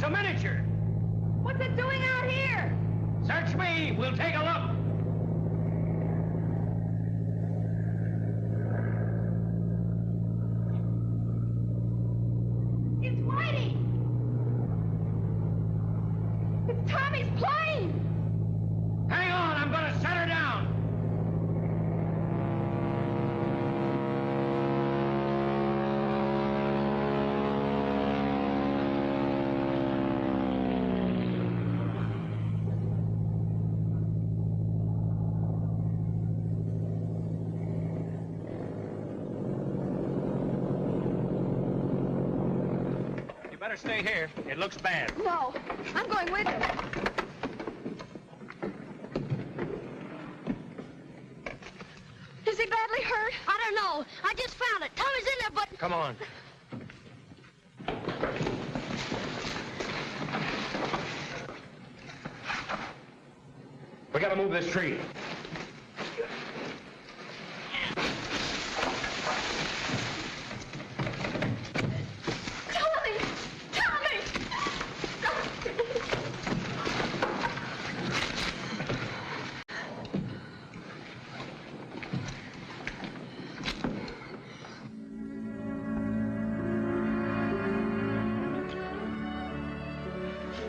That's a miniature. What's it doing out here? Search me. We'll take a look. It's Whitey. It's Tommy's plane. Hang on. I'm going to set her down. Better stay here. It looks bad. No, I'm going with him. Is he badly hurt? I don't know. I just found it. Tommy's in there, but... Come on. We gotta move this tree.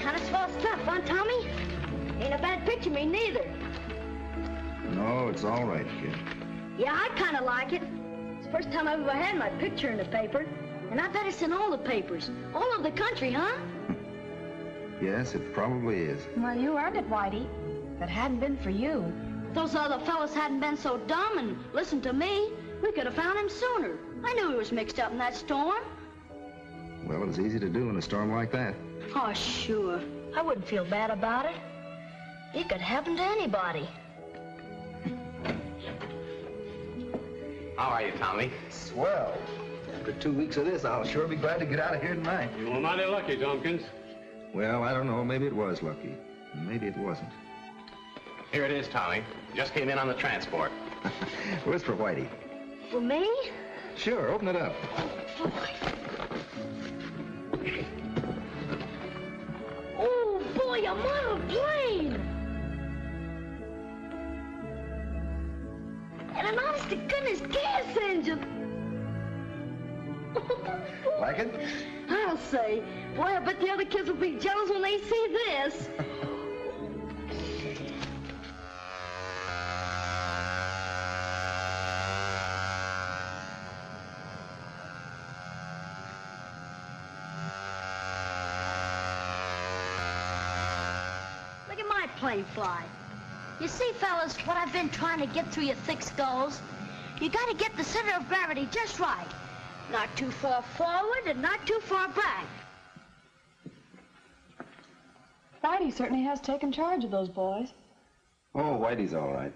Kind of swell stuff, huh, Tommy? Ain't a bad picture, me neither. No, it's all right, kid. Yeah, I kind of like it. It's the first time I've ever had my picture in the paper. And I bet it's in all the papers. All over the country, huh? Yes, it probably is. Well, you earned it, Whitey. If it hadn't been for you. If those other fellas hadn't been so dumb and listened to me, we could have found him sooner. I knew he was mixed up in that storm. Well, it's easy to do in a storm like that. Oh, sure. I wouldn't feel bad about it. It could happen to anybody. How are you, Tommy? Swell. After 2 weeks of this, I'll sure be glad to get out of here tonight. You were mighty lucky, Tompkins. Well, I don't know. Maybe it was lucky. Maybe it wasn't. Here it is, Tommy. Just came in on the transport. Well, it's for Whitey. For me? Sure, open it up. Oh, boy, a model plane! And an honest-to-goodness gas engine! Like it? I'll say. Boy, I bet the other kids will be jealous when they see this. Look at my plane fly. You see, fellas, what I've been trying to get through your thick skulls? You gotta get the center of gravity just right. Not too far forward and not too far back. Whitey certainly has taken charge of those boys. Oh, Whitey's all right.